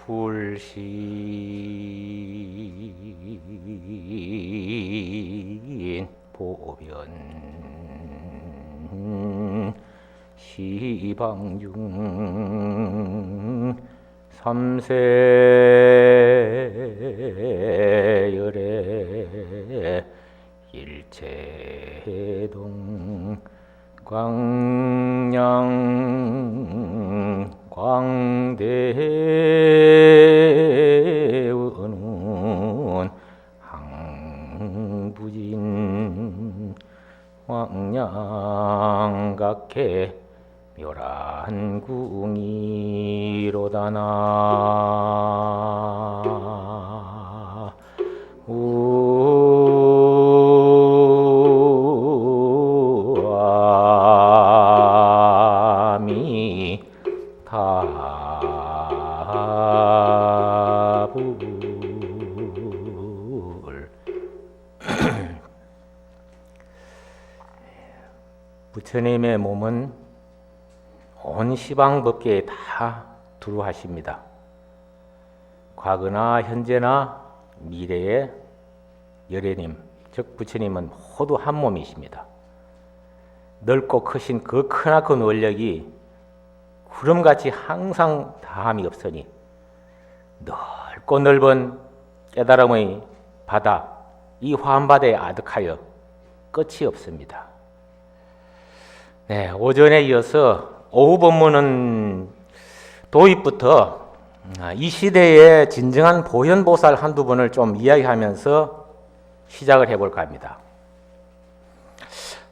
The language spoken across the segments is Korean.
불신 보변 시방중 삼세열애 일체동 광양 광대원운 항부진 황양각해 멸한궁이로다나 아미타불 부처님의 몸은 온 시방법계에 다 두루하십니다. 과거나 현재나 미래의 열애님, 즉 부처님은 모두 한 몸이십니다. 넓고 크신 그 크나큰 원력이 구름같이 항상 다함이 없으니 넓고 넓은 깨달음의 바다, 이 화엄바다에 아득하여 끝이 없습니다. 네, 오전에 이어서 오후 법문은 도입부터 이 시대의 진정한 보현보살 한두 번을 좀 이야기하면서 시작을 해볼까 합니다.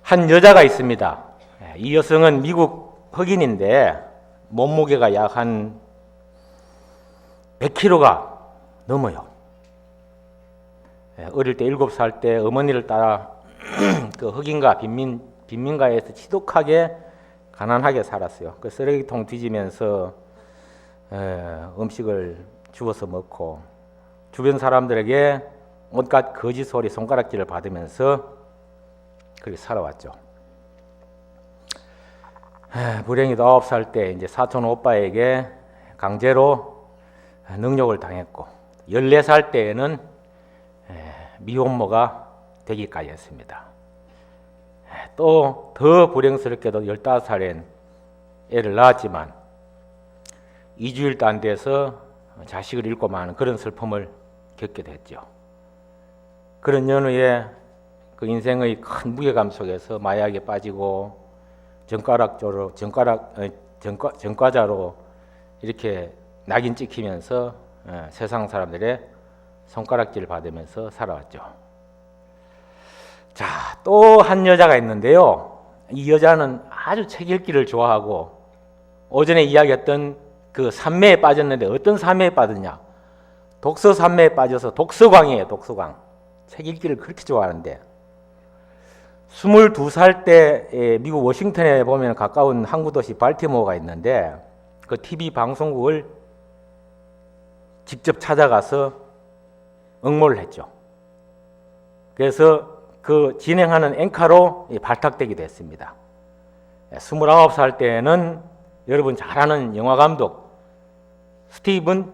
한 여자가 있습니다. 이 여성은 미국 흑인인데 몸무게가 약 한 100kg가 넘어요. 어릴 때 7살 때 어머니를 따라 그 흑인가 빈민가에서 지독하게 가난하게 살았어요. 그 쓰레기통 뒤지면서 음식을 주워서 먹고 주변 사람들에게 온갖 거짓 소리, 손가락질을 받으면서 그렇게 살아왔죠. 불행히도 9살 때 이제 사촌 오빠에게 강제로 능욕을 당했고 14살 때에는 미혼모가 되기까지 했습니다. 또 더 불행스럽게도 15살엔 애를 낳았지만 2주일도 안 돼서 자식을 잃고 마는 그런 슬픔을 겪게 됐죠. 그런 연후에 그 인생의 큰 무게감 속에서 마약에 빠지고 전과자로 이렇게 낙인 찍히면서 세상 사람들의 손가락질을 받으면서 살아왔죠. 자, 또 한 여자가 있는데요. 이 여자는 아주 책 읽기를 좋아하고 오전에 이야기했던 그 산매에 빠졌는데 어떤 산매에 빠졌냐? 독서 산매에 빠져서 독서광이에요. 독서광. 책 읽기를 그렇게 좋아하는데 22살 때 미국 워싱턴에 보면 가까운 항구 도시 발티모어가 있는데 그 TV 방송국을 직접 찾아가서 응모를 했죠. 그래서 그 진행하는 앵커로 발탁되기도 했습니다. 29살 때에는 여러분 잘 아는 영화감독 스티븐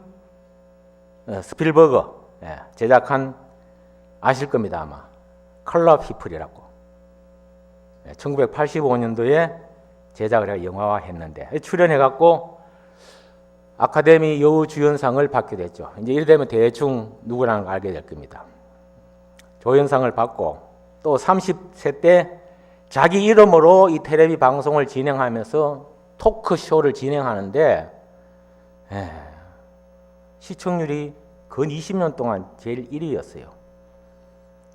스필버거 제작한 아실 겁니다. 아마 컬러 피플이라고 1985년도에 제작을 해 영화화했는데 출연해갖고 아카데미 여우주연상을 받게 됐죠. 이제 이래 되면 대충 누구라는 걸 알게 될 겁니다. 조연상을 받고 또 30세 때 자기 이름으로 이 텔레비 방송을 진행하면서 토크쇼를 진행하는데 시청률이 근 20년 동안 제일 1위였어요.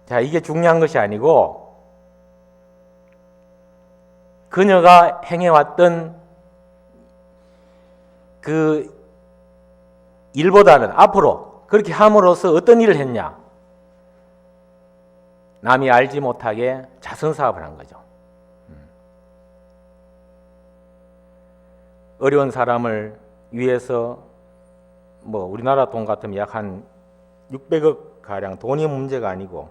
자, 이게 중요한 것이 아니고 그녀가 행해왔던 그 일보다는 앞으로 그렇게 함으로써 어떤 일을 했냐? 남이 알지 못하게 자선사업을 한 거죠. 어려운 사람을 위해서 뭐 우리나라 돈 같으면 약 한 600억 가량 돈이 문제가 아니고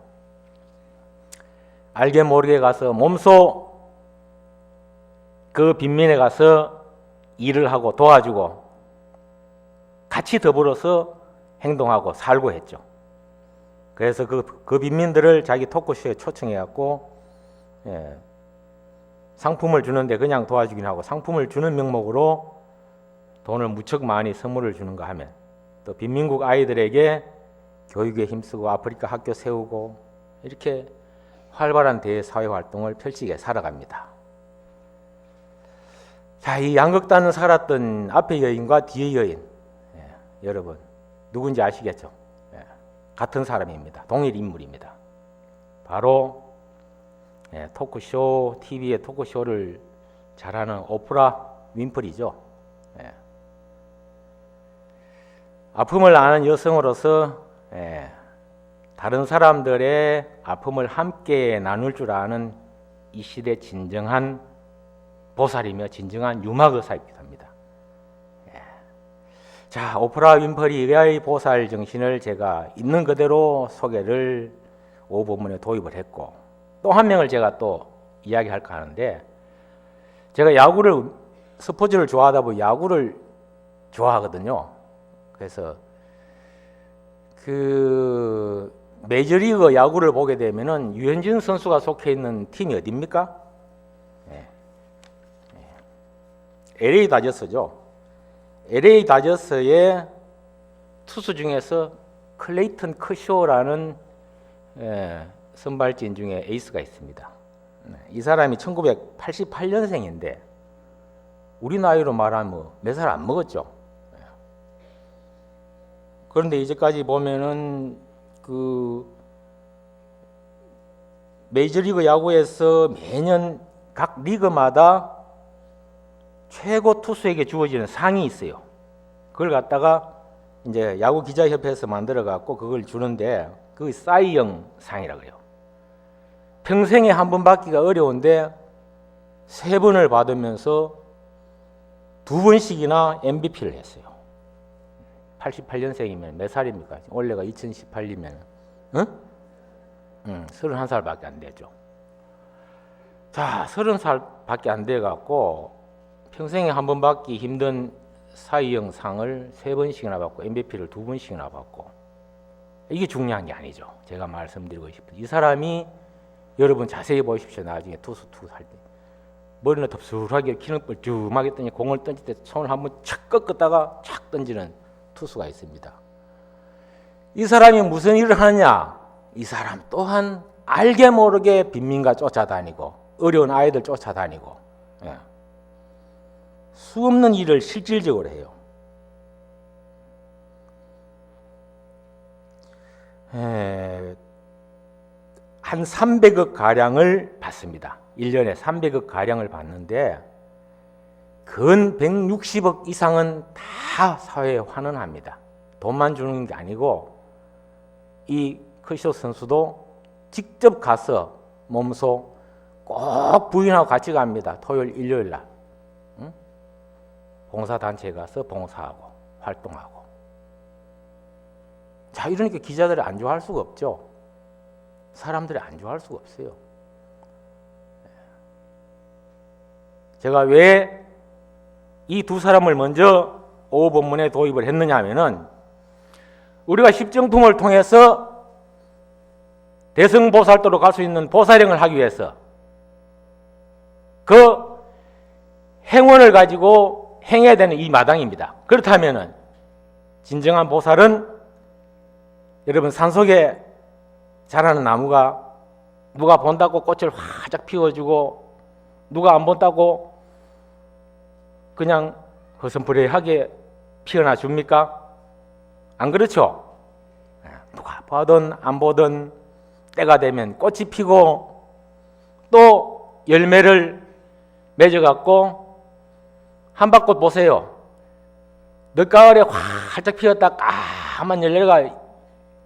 알게 모르게 가서 몸소 그 빈민에 가서 일을 하고 도와주고 같이 더불어서 행동하고 살고 했죠. 그래서 그 빈민들을 자기 토크쇼에 초청해갖고 상품을 주는데 그냥 도와주긴 하고 상품을 주는 명목으로 돈을 무척 많이 선물을 주는가 하면 또 빈민국 아이들에게 교육에 힘쓰고 아프리카 학교 세우고 이렇게 활발한 대사회 활동을 펼치게 살아갑니다. 자, 이 양극단을 살았던 앞의 여인과 뒤의 여인, 여러분 누군지 아시겠죠? 같은 사람입니다. 동일 인물입니다. 바로 토크쇼, TV의 토크쇼를 잘하는 오프라 윈프리죠. 아픔을 아는 여성으로서 다른 사람들의 아픔을 함께 나눌 줄 아는 이 시대 진정한 보살이며 진정한 유막의사이기도 합니다. 자, 오프라 윈프리의 보살 정신을 제가 있는 그대로 소개를 오본문에 도입을 했고 또 한 명을 제가 또 이야기할까 하는데 제가 스포츠를 좋아하다 보니 야구를 좋아하거든요. 그래서 그 메이저리그 야구를 보게 되면은 유현진 선수가 속해 있는 팀이 어디입니까? LA 다저스죠. LA 다저스의 투수 중에서 클레이턴 커쇼라는 선발진 중에 에이스가 있습니다. 이 사람이 1988년생인데 우리 나이로 말하면 몇 살 안 먹었죠. 그런데 이제까지 보면은 그 메이저리그 야구에서 매년 각 리그마다 최고 투수에게 주어지는 상이 있어요. 그걸 갖다가 이제 야구 기자협회에서 만들어 갖고 그걸 주는데 그게 사이영 상이라고 해요. 평생에 한 번 받기가 어려운데 3번을 받으면서 2번씩이나 MVP를 했어요. 88년생이면 몇 살입니까? 올해가 2018이면 31살밖에 안 되죠. 자, 30살밖에 안 돼 갖고 평생에 한 번 받기 힘든 사이영 상을 3번씩이나 받고 MVP를 2번씩이나 받고 이게 중요한 게 아니죠. 제가 말씀드리고 싶은 이 사람이 여러분 자세히 보십시오. 나중에 투수 할 때 머리는 덥수하게 키는 뻘쭘하게 던지 공을 던질 때 손을 한번 착 꺾었다가 착 던지는 투수가 있습니다. 이 사람이 무슨 일을 하느냐? 이 사람 또한 알게 모르게 빈민가 쫓아다니고 어려운 아이들 쫓아다니고 수없는 일을 실질적으로 해요. 한 300억 가량을 받습니다. 1년에 300억 가량을 받는데 근 160억 이상은 다 사회에 환원합니다. 돈만 주는 게 아니고 이 커쇼 선수도 직접 가서 몸소 꼭 부인하고 같이 갑니다. 토요일, 일요일 날 봉사단체에 가서 봉사하고 활동하고. 자, 이러니까 기자들이 안 좋아할 수가 없죠. 사람들이 안 좋아할 수가 없어요. 제가 왜 이 두 사람을 먼저 오본문에 도입을 했느냐 하면은 우리가 십정품을 통해서 대승보살도로 갈 수 있는 보살행을 하기 위해서 그 행원을 가지고 행해야 되는 이 마당입니다. 그렇다면은 진정한 보살은 여러분 산속에 자라는 나무가 누가 본다고 꽃을 활짝 피워주고 누가 안 본다고 그냥 허슴부레하게 피어나 줍니까? 안 그렇죠? 누가 보든 안 보든 때가 되면 꽃이 피고 또 열매를 맺어갖고 한밭꽃 보세요. 늦가을에 활짝 피었다 까만 열매가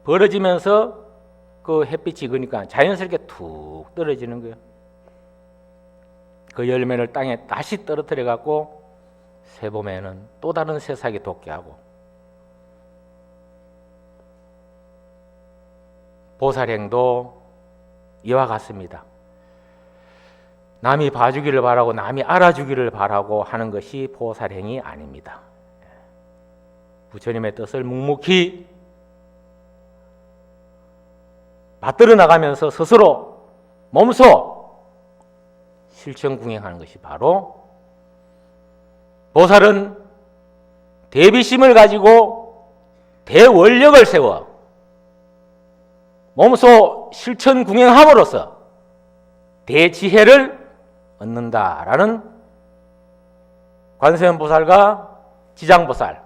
벌어지면서 그 햇빛이 그러니까 자연스럽게 툭 떨어지는 거예요. 그 열매를 땅에 다시 떨어뜨려 갖고 새봄에는 또 다른 새싹이 돋게 하고 보살행도 이와 같습니다. 남이 봐주기를 바라고 남이 알아주기를 바라고 하는 것이 보살행이 아닙니다. 부처님의 뜻을 묵묵히 받들어 나가면서 스스로 몸소 실천궁행하는 것이 바로 보살은 대비심을 가지고 대원력을 세워 몸소 실천궁행함으로써 대지혜를 얻는다라는 관세음보살과 지장보살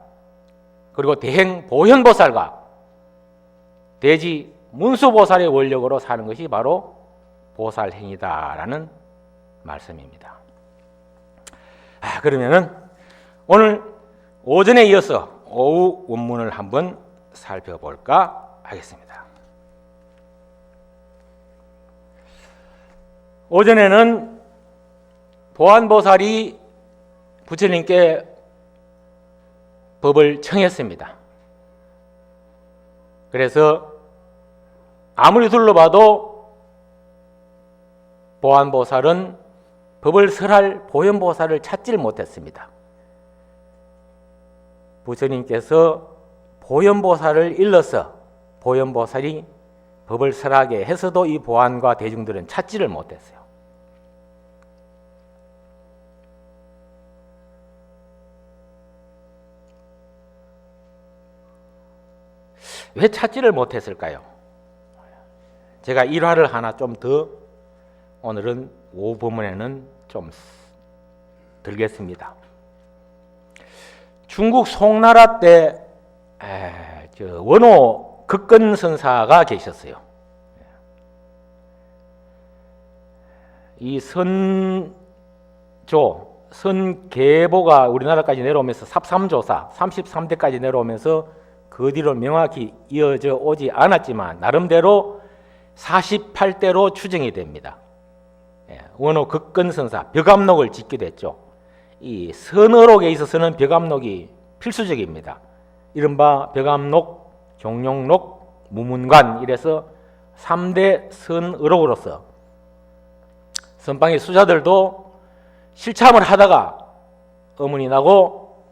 그리고 대행보현보살과 대지 문수보살의 원력으로 사는 것이 바로 보살행위다라는 말씀입니다. 그러면은 오늘 오전에 이어서 오후 원문을 한번 살펴볼까 하겠습니다. 오전에는 보안보살이 부처님께 법을 청했습니다. 그래서 아무리 둘러봐도 보안보살은 법을 설할 보현보살을 찾지를 못했습니다. 부처님께서 보현보살을 일러서 보현보살이 법을 설하게 해서도 이 보안과 대중들은 찾지를 못했어요. 왜 찾지를 못했을까요? 제가 일화를 하나 좀 더 오늘은 오후 본문에는 좀 들겠습니다. 중국 송나라 때 원호 극건선사가 계셨어요. 이 선계보가 우리나라까지 내려오면서 삽삼조사 33대까지 내려오면서 그 뒤로 명확히 이어져 오지 않았지만 나름대로 48대로 추정이 됩니다. 원호 극건선사 벽암록을 짓기도 했죠. 이 선어록에 있어서는 벽암록이 필수적입니다. 이른바 벽암록, 종룡록, 무문관 이래서 3대 선어록으로서 선방의 수자들도 실참을 하다가 의문이 나고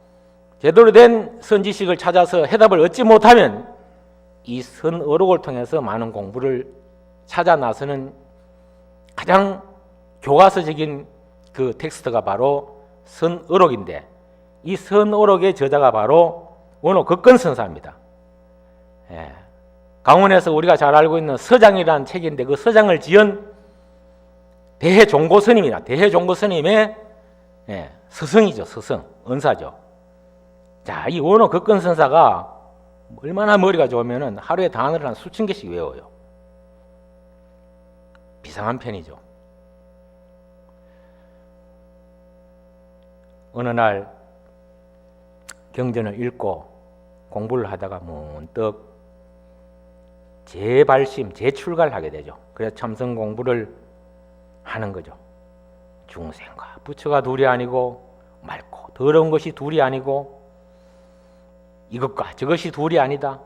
제대로 된 선지식을 찾아서 해답을 얻지 못하면 이 선어록을 통해서 많은 공부를 찾아 나서는 가장 교과서적인 그 텍스트가 바로 선어록인데 이 선어록의 저자가 바로 원호 극건선사입니다. 강원에서 우리가 잘 알고 있는 서장이라는 책인데 그 서장을 지은 대해종고스님이나 대해종고스님의 스승이죠. 스승, 은사죠. 자, 이 원호 극건선사가 얼마나 머리가 좋으면은 하루에 단어를 한 수천 개씩 외워요. 비상한 편이죠. 어느 날 경전을 읽고 공부를 하다가 문득 재발심, 재출가를 하게 되죠. 그래서 참선 공부를 하는 거죠. 중생과 부처가 둘이 아니고 맑고 더러운 것이 둘이 아니고 이것과 저것이 둘이 아니다.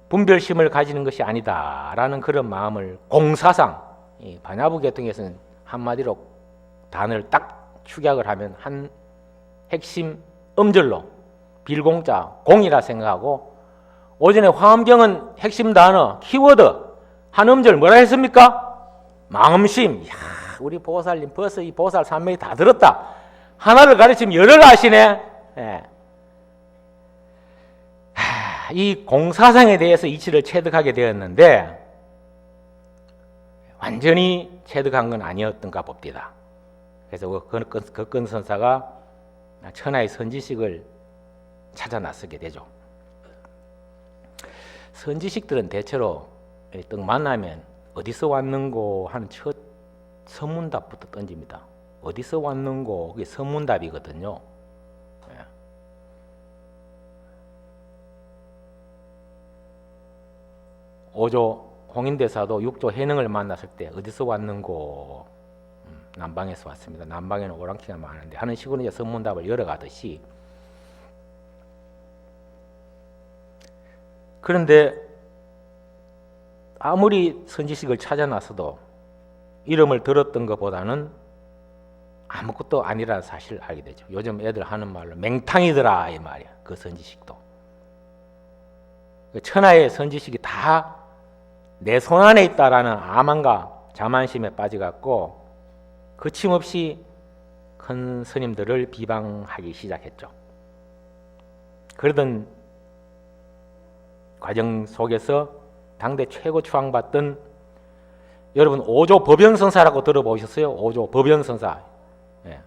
분별심을 가지는 것이 아니다. 라는 그런 마음을 공사상 이 반야부 계통에서는 한마디로 단어를 딱 축약을 하면 한 핵심 음절로 빌공자 공이라 생각하고 오전에 화엄경은 핵심 단어 키워드 한 음절 뭐라 했습니까? 마음심. 이야, 우리 보살님 벌써 이 보살 산맥이 다 들었다. 하나를 가르치면 열을 아시네. 이 공사상에 대해서 이치를 체득하게 되었는데 완전히 체득한 건 아니었던가 봅니다. 그래서 극건선사가 천하의 선지식을 찾아 나서게 되죠. 선지식들은 대체로 딱 만나면 어디서 왔는고 하는 첫 선문답부터 던집니다. 어디서 왔는고 그게 선문답이거든요. 오조 홍인대사도 육조 해능을 만났을 때 어디서 왔는고 남방에서 왔습니다. 남방에는 오랑캐가 많은데 하는 식으로 이제 선문답을 열어가듯이 그런데 아무리 선지식을 찾아 나서도 이름을 들었던 것보다는 아무것도 아니라는 사실을 알게 되죠. 요즘 애들 하는 말로 맹탕이더라 이 말이야. 그 선지식도 천하의 선지식이 다 내 손 안에 있다라는 암만과 자만심에 빠져갖고 거침없이 큰 스님들을 비방하기 시작했죠. 그러던 과정 속에서 당대 최고 추앙받던, 여러분 오조 법연선사라고 들어보셨어요? 오조 법연선사. 예.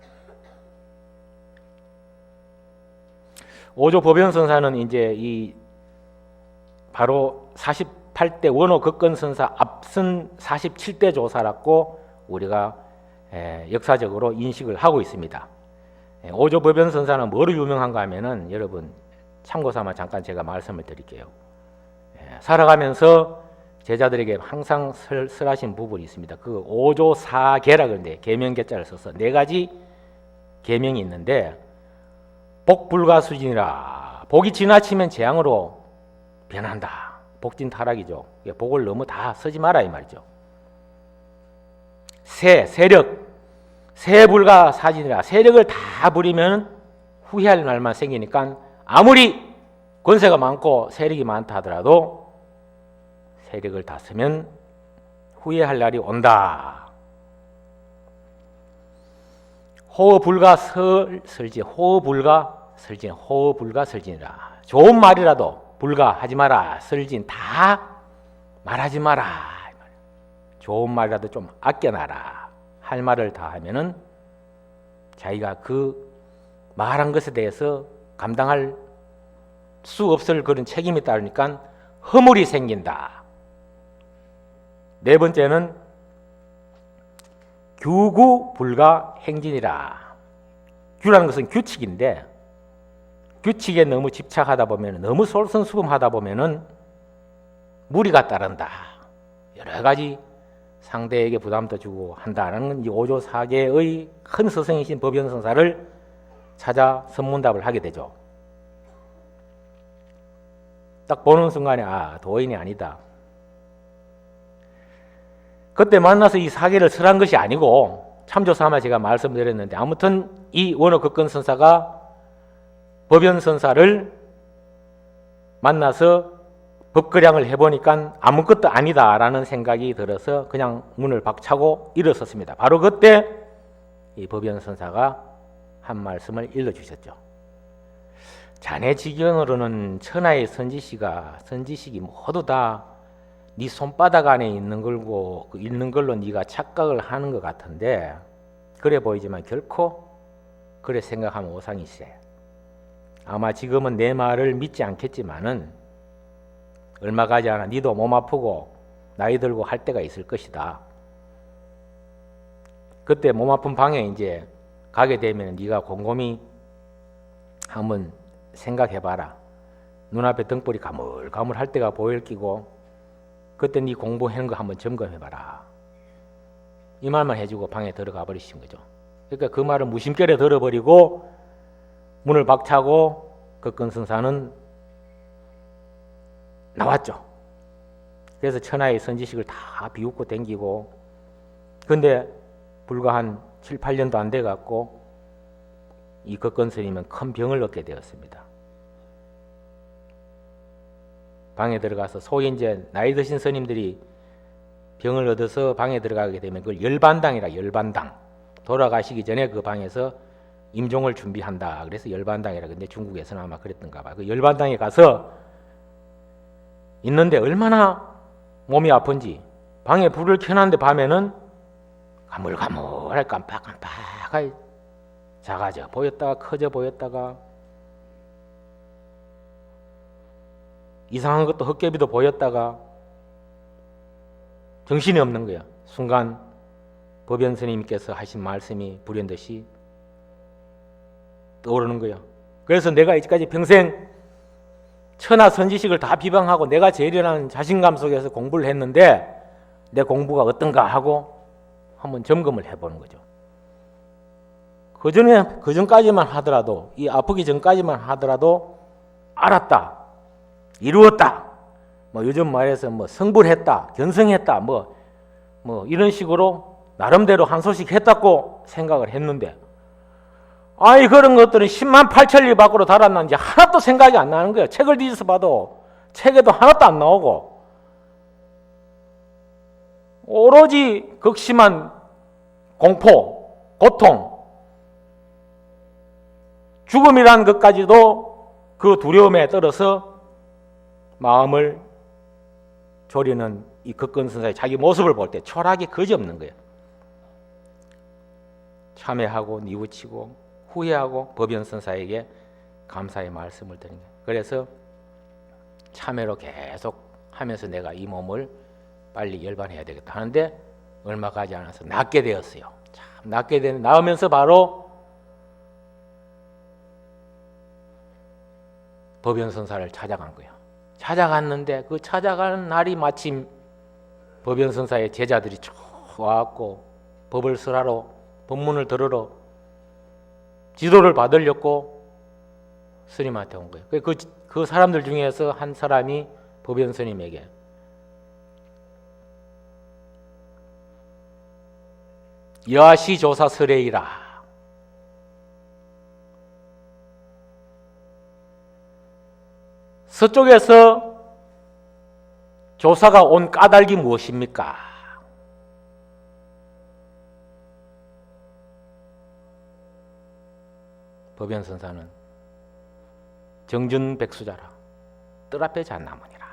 오조 법연선사는 이제 이 바로 48대 원호 극건선사 앞선 47대 조사라고 우리가 역사적으로 인식을 하고 있습니다. 오조 법연선사는 뭐로 유명한가 하면은, 여러분 참고삼아 잠깐 제가 말씀을 드릴게요. 살아가면서 제자들에게 항상 설하신 부분이 있습니다. 그 오조사계라 그러는데, 계명계자를 써서 네 가지 계명이 있는데, 복불가수진이라, 복이 지나치면 재앙으로 변한다. 복진타락이죠. 복을 너무 다 쓰지 마라 이 말이죠. 세력, 세불가사진이라, 세력을 다 부리면 후회할 날만 생기니까 아무리 권세가 많고 세력이 많다 하더라도 세력을 다 쓰면 후회할 날이 온다. 호불가설진이라, 좋은 말이라도 불가하지 마라. 설진 다 말하지 마라. 좋은 말이라도 좀 아껴놔라. 할 말을 다 하면은 자기가 그 말한 것에 대해서 감당할 수 없을 그런 책임이 따르니까 허물이 생긴다. 네 번째는 규구불가 행진이라. 규라는 것은 규칙인데, 규칙에 너무 집착하다 보면, 너무 솔선수범하다 보면은 무리가 따른다. 여러 가지 상대에게 부담도 주고 한다는 이 오조사계의 큰 스승이신 법연선사를 찾아 선문답을 하게 되죠. 딱 보는 순간에 도인이 아니다. 그때 만나서 이 사계를 설한 것이 아니고, 참조삼아 제가 말씀드렸는데, 아무튼 이 원어극건선사가 법연선사를 만나서 법거량을 해보니까 아무것도 아니다라는 생각이 들어서 그냥 문을 박차고 일어섰습니다. 바로 그때 이 법연선사가 한 말씀을 일러주셨죠. 자네 지경으로는 천하의 선지식이 모두 다 네 손바닥 안에 있는 걸로 네가 착각을 하는 것 같은데, 그래 보이지만 결코 그래 생각하면 오상이세. 아마 지금은 내 말을 믿지 않겠지만은 얼마 가지 않아 니도 몸 아프고 나이 들고 할 때가 있을 것이다. 그때 몸 아픈 방에 이제 가게 되면 네가 곰곰이 한번 생각해봐라. 눈앞에 등불이 가물가물 할 때가 보일 끼고, 그때 네 공부하는 거 한번 점검해봐라. 이 말만 해주고 방에 들어가 버리신 거죠. 그러니까 그 말을 무심결에 들어버리고 문을 박차고 극건선사는 나왔죠. 그래서 천하의 선지식을 다 비웃고 댕기고, 근데 불과 한 7, 8년도 안 돼갖고 이 극건스님은 큰 병을 얻게 되었습니다. 방에 들어가서, 소위 이제 나이 드신 스님들이 병을 얻어서 방에 들어가게 되면 그걸 열반당이라, 열반당. 돌아가시기 전에 그 방에서 임종을 준비한다. 그래서 열반당이라. 근데 중국에서는 아마 그랬던가 봐. 그 열반당에 가서 있는데 얼마나 몸이 아픈지, 방에 불을 켜놨는데 밤에는 가물가물하게 깜빡깜빡하게 작아져 보였다가 커져 보였다가 이상한 것도 헛개비도 보였다가 정신이 없는 거야. 순간 법연 스님께서 하신 말씀이 불현듯이 떠오르는 거야. 그래서 내가 이제까지 평생 천하 선지식을 다 비방하고 내가 제일이라는 자신감 속에서 공부를 했는데 내 공부가 어떤가 하고 한번 점검을 해보는 거죠. 그 전까지만 하더라도, 이 아프기 전까지만 하더라도 알았다, 이루었다, 뭐 요즘 말해서 뭐 성불했다, 견성했다, 뭐 이런 식으로 나름대로 한 소식 했다고 생각을 했는데, 아이 그런 것들은 10만 8천리 밖으로 달아났는지 하나도 생각이 안 나는 거예요. 책을 뒤져서 봐도 책에도 하나도 안 나오고 오로지 극심한 공포, 고통, 죽음이라는 것까지도 그 두려움에 떨어서 마음을 졸이는 이 극건선사의 자기 모습을 볼 때 초라하기 그지없는 거예요. 참회하고 뉘우치고 후회하고 법연선사에게 감사의 말씀을 드린 거예요. 그래서 참회로 계속 하면서 내가 이 몸을 빨리 열반해야 되겠다 하는데 얼마 가지 않아서 낫게 되었어요. 참 낫게 되는 나오면서 바로 법연선사를 찾아간 거예요. 찾아갔는데 그 찾아가는 날이 마침 법연선사의 제자들이 쭉 와갖고 법을 설하러 법문을 들으러 지도를 받으려고 스님한테 온 거예요. 그 사람들 중에서 한 사람이 법연 스님에게 여하시 조사 설해이라, 서쪽에서 조사가 온 까닭이 무엇입니까? 법연선사는 정준백수자라 뜰 앞에 잣나무니라.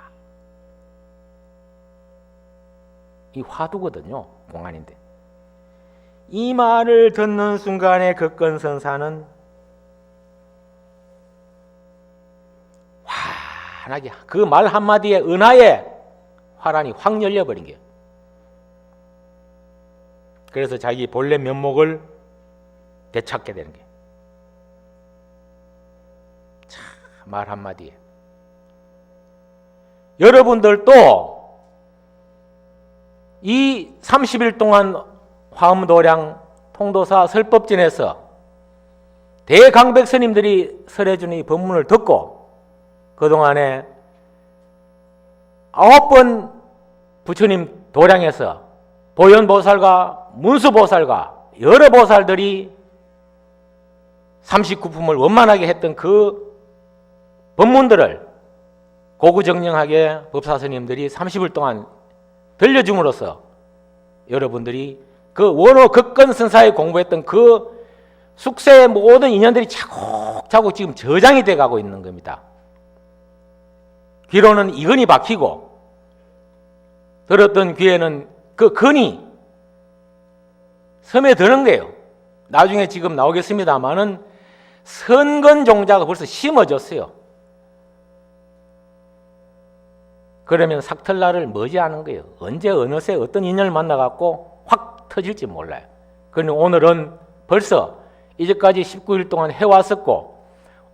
이 화두거든요. 공안인데 이 말을 듣는 순간에 극건선사는 환하게 그 말 한마디에 은하에 화란이 확 열려버린 거예요. 그래서 자기 본래 면목을 되찾게 되는 거예요. 참, 말 한마디에. 여러분들도 이 30일 동안 화엄도량 통도사 설법전에서 대강백 스님들이 설해주는 이 법문을 듣고 그동안에 9번 부처님 도량에서 보현보살과 문수보살과 여러 보살들이 39품을 원만하게 했던 그 법문들을 고구정령하게 법사스님들이 30일 동안 들려줌으로써 여러분들이 그 원호 극건선사에 공부했던 그 숙세의 모든 인연들이 차곡차곡 지금 저장이 돼 가고 있는 겁니다. 귀로는 이건이 박히고 들었던 귀에는 그 근이 스며드는 거예요. 나중에 지금 나오겠습니다만은 선근 종자가 벌써 심어졌어요. 그러면 삭틀날을 머지않은 거예요. 언제 어느새 어떤 인연을 만나갖고 확 터질지 몰라요. 그런데 오늘은 벌써 이제까지 19일 동안 해왔었고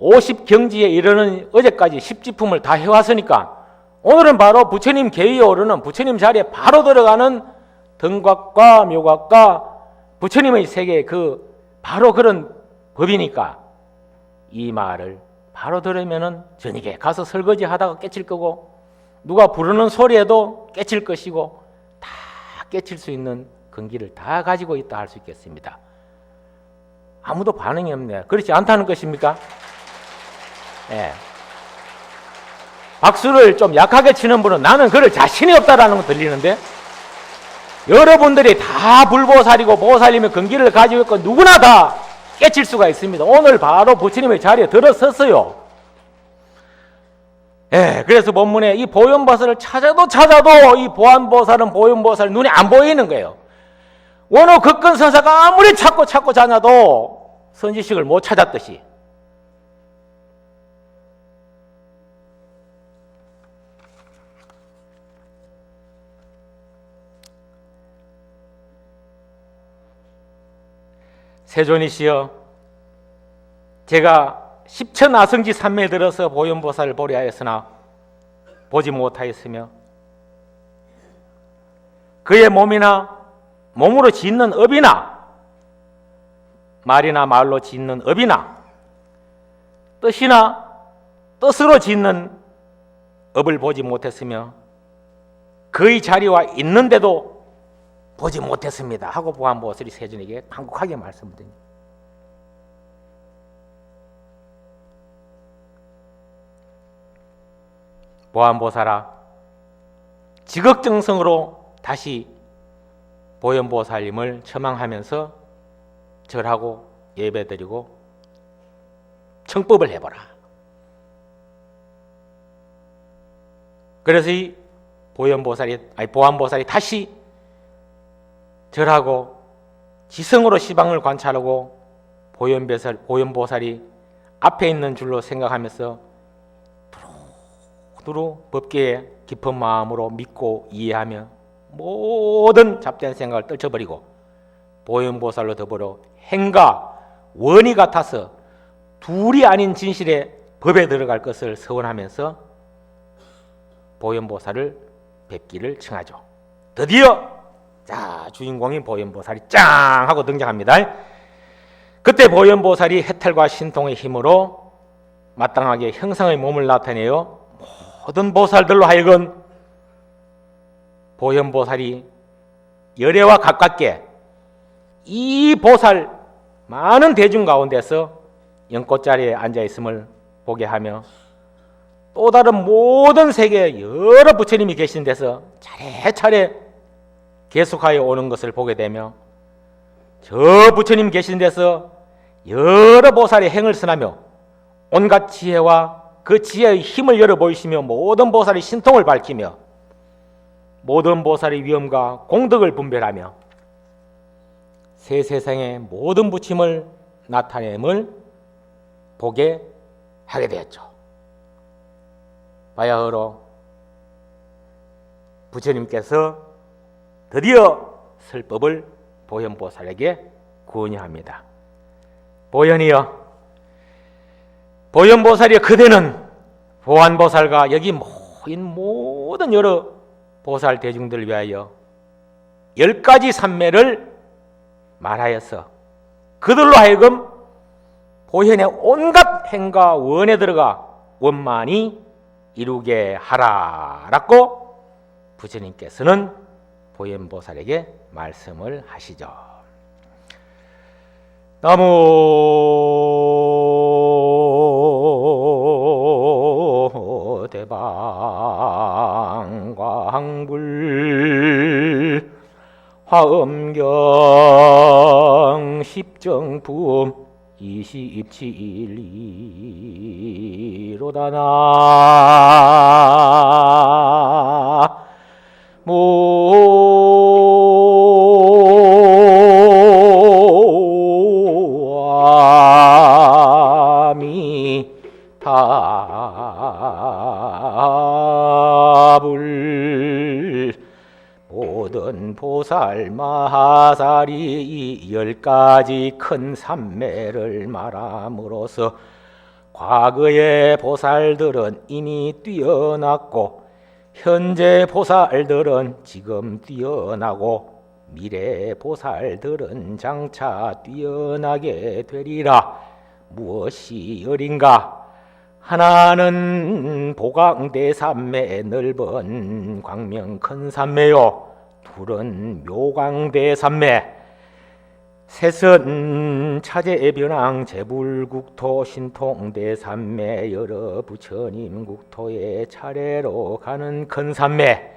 50경지에 이르는 어제까지 10지품을 다 해왔으니까 오늘은 바로 부처님 계위에 오르는 부처님 자리에 바로 들어가는 등곽과 묘곽과 부처님의 세계 그 바로 그런 법이니까 이 말을 바로 들으면은 저녁에 가서 설거지 하다가 깨칠 거고 누가 부르는 소리에도 깨칠 것이고 다 깨칠 수 있는 근기를 다 가지고 있다 할 수 있겠습니다. 아무도 반응이 없네요. 그렇지 않다는 것입니까? 예. 박수를 좀 약하게 치는 분은 나는 그럴 자신이 없다라는 거 들리는데 여러분들이 다 불보살이고 보살이면 근기를 가지고 있고 누구나 다 깨칠 수가 있습니다. 오늘 바로 부처님의 자리에 들어섰어요. 예, 그래서 본문에 이 보현보살을 찾아도 이 보안보살은 보현보살 눈에 안 보이는 거예요. 원호 극건선사가 아무리 찾고 다녀도 선지식을 못 찾았듯이 세존이시여, 제가 십천아성지 산매에 들어서 보현보살을 보려 하였으나 보지 못하였으며 그의 몸으로 짓는 업이나 말이나 말로 짓는 업이나 뜻으로 짓는 업을 보지 못했으며 그의 자리와 있는데도 보지 못했습니다 하고 보안보살이 세존에게 간곡하게 말씀드립니다. 보안보살아, 지극정성으로 다시 보현보살님을 처망하면서 절하고 예배드리고 청법을 해보라. 그래서 이 보안보살이 다시 절하고 지성으로 시방을 관찰하고 보현보살이 앞에 있는 줄로 생각하면서 두루 법계에 깊은 마음으로 믿고 이해하며 모든 잡된 생각을 떨쳐버리고 보현보살로 더불어 행과 원이 같아서 둘이 아닌 진실의 법에 들어갈 것을 서원하면서 보현보살을 뵙기를 청하죠. 드디어 자, 주인공인 보현보살이 짱 하고 등장합니다. 그때 보현보살이 해탈과 신통의 힘으로 마땅하게 형상의 몸을 나타내어 모든 보살들로 하여금 보현보살이 열애와 가깝게 이 보살 많은 대중 가운데서 연꽃자리에 앉아있음을 보게 하며 또 다른 모든 세계에 여러 부처님이 계신 데서 차례차례 계속하여 오는 것을 보게 되며 저 부처님 계신 데서 여러 보살이 행을 선하며 온갖 지혜와 그 지혜의 힘을 열어 보이시며 모든 보살이 신통을 밝히며 모든 보살의 위엄과 공덕을 분별하며 새 세상의 모든 부침을 나타냄을 보게 하게 되었죠. 바야흐로 부처님께서 드디어 설법을 보현보살에게 권유합니다. 보현이여, 보현보살이여, 그대는 보안보살과 여기 모인 모든 여러 보살 대중들을 위하여 10가지 삼매를 말하여서 그들로 하여금 보현의 온갖 행과 원에 들어가 원만히 이루게 하라라고 부처님께서는 보현보살에게 말씀을 하시죠. 나무 대방광불 화엄경 십정품 27일이로다나 아미타불 모든 보살 마하살이 10가지 큰 삼매를 말함으로써 과거의 보살들은 이미 뛰어났고 현재 보살들은 지금 뛰어나고 미래 보살들은 장차 뛰어나게 되리라. 무엇이 어린가? 하나는 보강대삼매 넓은 광명 큰 삼매요, 둘은 묘광대삼매, 셋은 차제변왕 제불국토 신통대삼매 여러 부처님 국토에 차례로 가는 큰 삼매,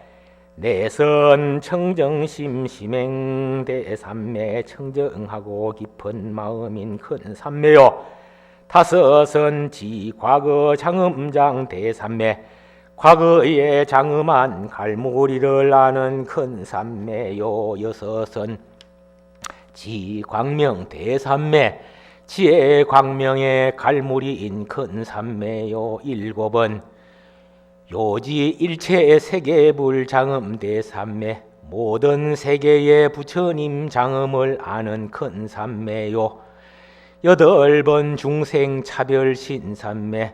넷은 청정심 심행대삼매 청정하고 깊은 마음인 큰 삼매요, 다섯은 지과거 장음장 대삼매 과거에 장음한 갈무리를 아는 큰 삼매요, 여섯은 지광명 대삼매 지혜 광명의 갈무리인 큰 삼매요, 일곱은 요지 일체 세계불 장음 대삼매 모든 세계의 부처님 장음을 아는 큰 삼매요, 여덟번 중생 차별 신삼매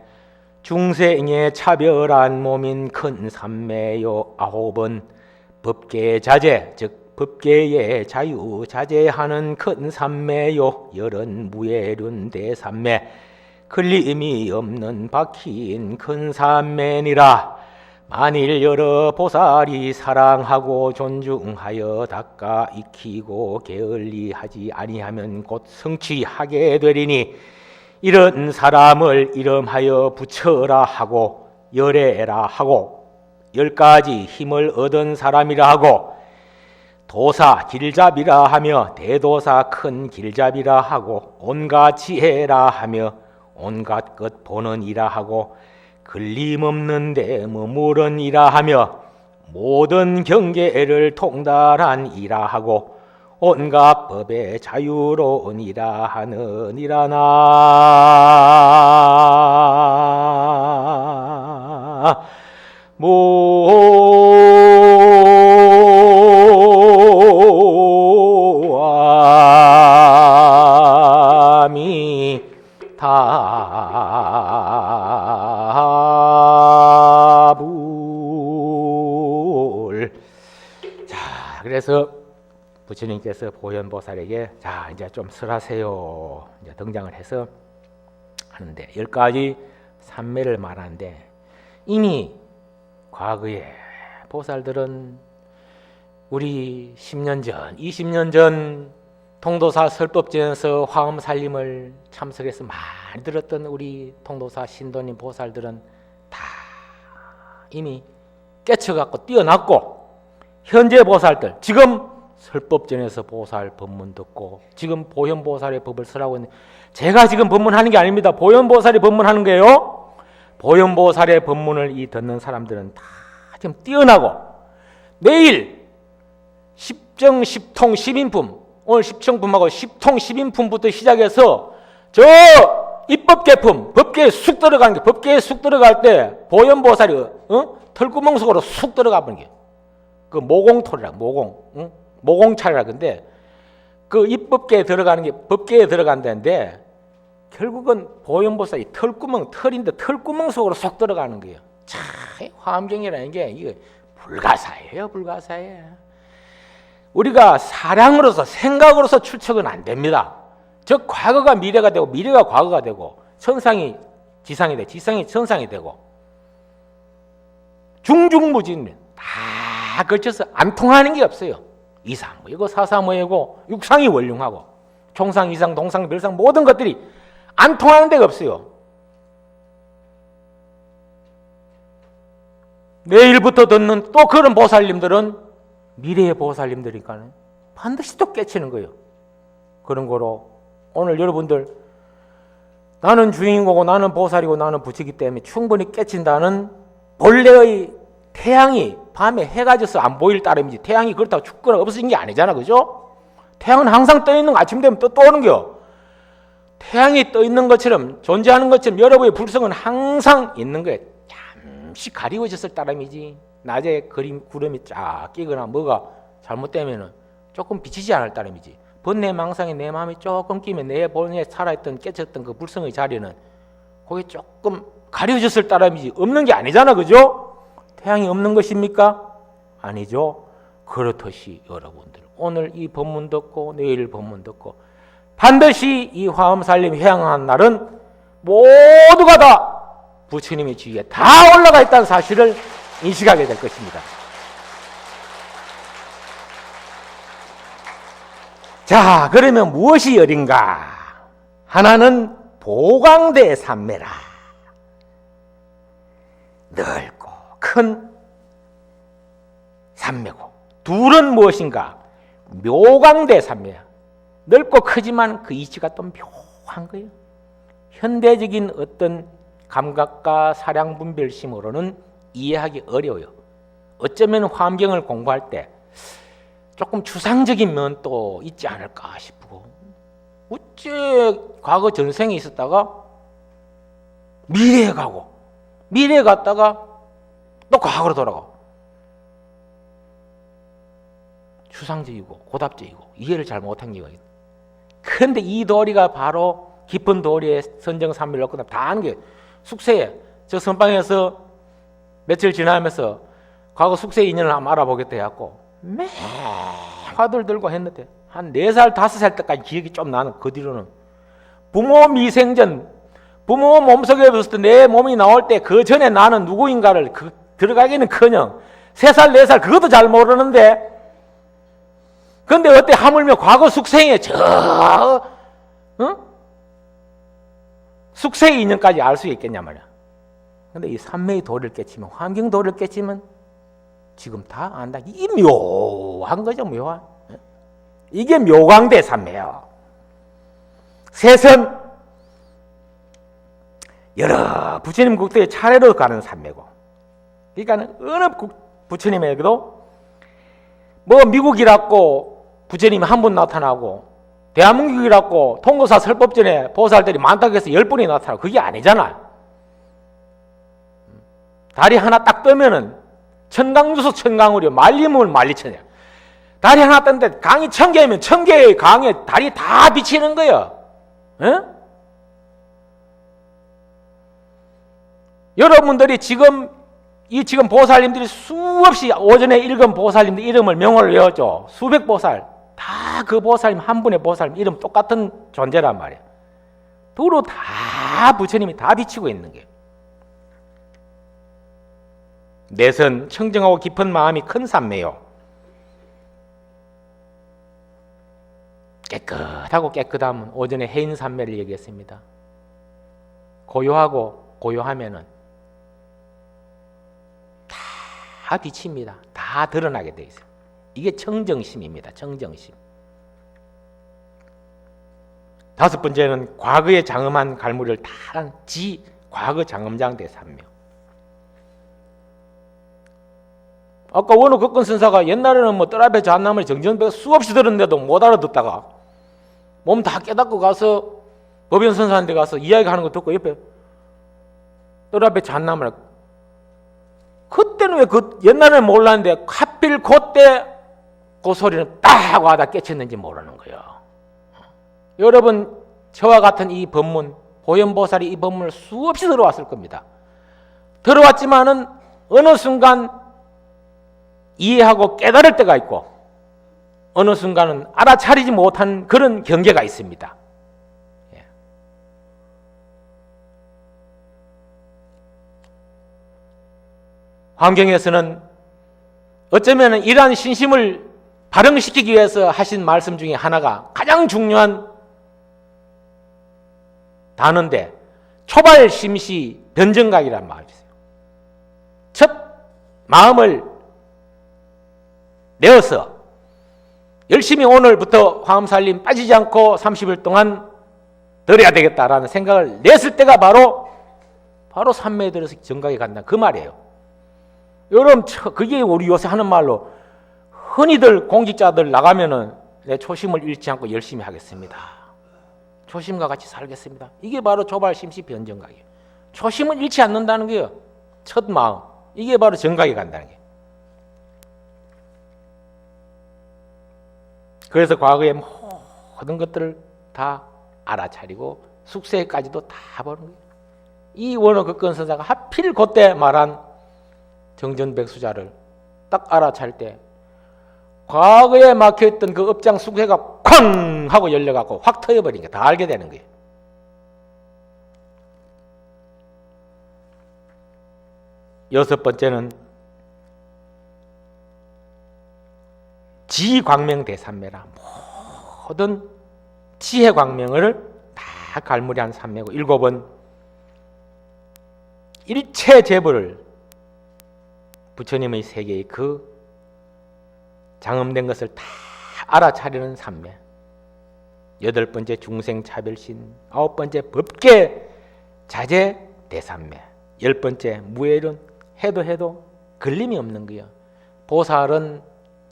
중생의 차별한 몸인 큰 삼매요, 아홉은 법계 자제 즉 법계의 자유 자제하는 큰 삼매요, 열은 무예륜 대삼매 걸림이 없는 박힌 큰 삼매니라. 만일 여러 보살이 사랑하고 존중하여 닦아 익히고 게을리하지 아니하면 곧 성취하게 되리니 이런 사람을 이름하여 부처라 하고 열애라 하고 10가지 힘을 얻은 사람이라 하고 도사 길잡이라 하며 대도사 큰 길잡이라 하고 온갖 지혜라 하며 온갖 것 보는 이라 하고 걸림없는 데 머무른 이라 하며 모든 경계를 통달한 이라 하고 온갖 법에 자유로운 이라 하느니라나 아미타불. 자, 그래서 부처님께서 보현보살에게 자 이제 좀 설하세요 이제 등장을 해서 하는데 10가지 삼매를 말하는데 이미 과거에 보살들은 우리 10년 전, 20년 전 통도사 설법전에서 화엄살림을 참석해서 많이 들었던 우리 통도사 신도님 보살들은 다 이미 깨쳐갖고 뛰어났고 현재 보살들 지금 설법전에서 보살 법문 듣고 지금 보현보살의 법을 설하고 있는 제가 지금 법문하는 게 아닙니다. 보현보살이 법문하는 거예요. 보현보살의 법문을 이 듣는 사람들은 다 지금 뛰어나고 내일 십정, 십통, 십인품 오늘 십정품하고 십통, 십인품부터 시작해서 저 입법계품 법계에 쑥 들어가는 게 법계에 쑥 들어갈 때 보현보살이 털구멍 속으로 쑥 들어가 버는 게 그 모공토리라 모공 모공찰이라 근데 그 입법계에 들어가는 게 법계에 들어간다는데 결국은 보현보살이 털구멍 털인데 털구멍 속으로 쏙 들어가는 거예요. 참 화엄경이라는 게 이게 불가사예요. 불가사예요. 우리가 사량으로서 생각으로서 추측은 안 됩니다. 즉 과거가 미래가 되고 미래가 과거가 되고 천상이 지상이 되고 지상이 천상이 되고 중중무진 다 걸쳐서 안 통하는 게 없어요. 이상무이고 사사무이고 육상이 원륭하고 총상 이상 동상 별상 모든 것들이 안 통하는 데가 없어요. 내일부터 듣는 또 그런 보살님들은 미래의 보살님들이니까 반드시 또 깨치는 거예요. 그런 거로 오늘 여러분들 나는 주인공이고 나는 보살이고 나는 부처이기 때문에 충분히 깨친다는 본래의 태양이 밤에 해가 져서 안 보일 따름이지 태양이 그렇다고 죽거나 없어진 게 아니잖아. 그죠? 태양은 항상 떠 있는 거 아침 되면 또 오는 겨. 태양이 떠 있는 것처럼 존재하는 것처럼 여러분의 불성은 항상 있는 거예요. 잠시 가리워졌을 따름이지 낮에 구름이 쫙 끼거나 뭐가 잘못되면 조금 비치지 않을 따름이지 번뇌 망상에 내 마음이 조금 끼면 내 본에 살아있던 깨쳤던 그 불성의 자리는 거기 조금 가려졌을 따름이지 없는 게 아니잖아. 그죠? 태양이 없는 것입니까? 아니죠. 그렇듯이 여러분들 오늘 이 법문 듣고 내일 법문 듣고 반드시 이 화엄살림 회양한 날은 모두가 다 부처님의 지위에 다 올라가 있다는 사실을 인식하게 될 것입니다. 자, 그러면 무엇이 열인가? 하나는 보광대 삼매라. 넓고 큰 삼매고 둘은 무엇인가? 묘광대 삼매야. 넓고 크지만 그 이치가 또 묘한 거예요. 현대적인 어떤 감각과 사량 분별심으로는 이해하기 어려워요. 어쩌면 화엄경을 공부할 때 조금 추상적인 면도 있지 않을까 싶고 어째 과거 전생에 있었다가 미래에 가고 미래에 갔다가 또 과거로 돌아가고 추상적이고 고답적이고 이해를 잘 못한 경우가 있어요. 그런데 이 도리가 바로 깊은 도리에 선정삼매를 얻고 다 아는 게 숙세에 저 선방에서 며칠 지나면서 과거 숙세 인연을 한번 알아보겠다 해갖고 매 화두를 들고 했는데 한 4살 5살 때까지 기억이 좀 나는 그 뒤로는 부모 미생전 부모 몸속에 있을 때 내 몸이 나올 때 그 전에 나는 누구인가를 들어가기는커녕 3살 4살 그것도 잘 모르는데 그런데 어때 하물며 과거 숙생에 숙세의 인연까지 알 수 있겠냐 말이야. 근데 이 삼매의 도를 깨치면, 환경 도를 깨치면 지금 다 안다. 이 묘한 거죠, 묘한. 이게 묘광대 삼매요. 셋은 여러 부처님 국도에 차례로 가는 삼매고, 그러니까 어느 부처님에게도 뭐 미국이라고 부처님이 한 분 나타나고, 대한민국이라고 통도사 설법전에 보살들이 많다고 해서 10분이 나타나고, 그게 아니잖아. 다리 하나 딱 뜨면은 천강주소 천강우려, 말리면 말리천이야. 다리 하나 떴는데 강이 1000개면 1000개의 강에 달이 다 비치는 거예요. 에? 여러분들이 지금 보살님들이 수없이 오전에 읽은 보살님들 이름을 명호를 외웠죠. 수백 보살. 다 그 보살님 한 분의 보살님 이름 똑같은 존재란 말이에요. 도로 다 부처님이 다 비치고 있는 게. 넷은 청정하고 깊은 마음이 큰 삼매요. 깨끗하고 깨끗함은 오전에 해인 삼매를 얘기했습니다. 고요하고 고요하면은 다 비칩니다. 다 드러나게 돼 있어요. 이게 청정심입니다. 청정심. 다섯 번째는 과거에 장엄한 갈무리를 다 지 과거 장엄장대 삼명. 아까 원호 극권 선사가 옛날에는 뭐 뜰 앞에 잣나무를 정전배 수없이 들었는데도 못 알아듣다가 몸 다 깨닫고 가서 법연 선사한테 가서 이야기하는 거 듣고 옆에 뜰 앞에 잣나무를, 그때는 왜 옛날에는 몰랐는데 하필 그때 그 소리는 딱 와다 깨쳤는지 모르는 거예요. 여러분, 저와 같은 이 법문, 보현보살이 이 법문을 수없이 들어왔을 겁니다. 들어왔지만은 어느 순간 이해하고 깨달을 때가 있고, 어느 순간은 알아차리지 못한 그런 경계가 있습니다. 환경에서는 어쩌면 이러한 신심을 발흥시키기 위해서 하신 말씀 중에 하나가 가장 중요한 단어인데, 초발심시 변정각이라는 말이 있어요. 첫 마음을 내어서 열심히 오늘부터 화엄살림 빠지지 않고 30일 동안 들어야 되겠다라는 생각을 냈을 때가 바로 삼매에 들어서 정각에 간다, 그 말이에요. 여러분, 그게 우리 요새 하는 말로 흔히들 공직자들 나가면은 내 초심을 잃지 않고 열심히 하겠습니다. 초심과 같이 살겠습니다. 이게 바로 조발심시 변정각이에요. 초심을 잃지 않는다는 게요. 첫 마음. 이게 바로 정각에 간다는 게. 그래서 과거의 모든 것들을 다 알아차리고 숙세까지도 다 보는 거예요. 이 원어 극권 선사가 하필 그때 말한 정전백수자를 딱 알아차릴 때 과거에 막혀있던 그 업장 숙세가 쾅 하고 열려갖고 확 터져버린 게 다 알게 되는 거예요. 여섯 번째는 지광명대삼매라. 모든 지혜광명을 다 갈무리한 삼매고, 일곱은 일체 재부를 부처님의 세계의 그 장엄된 것을 다 알아차리는 삼매. 여덟 번째 중생차별신, 아홉 번째 법계 자제 대삼매, 열 번째 무예론, 해도 걸림이 없는 거예요. 보살은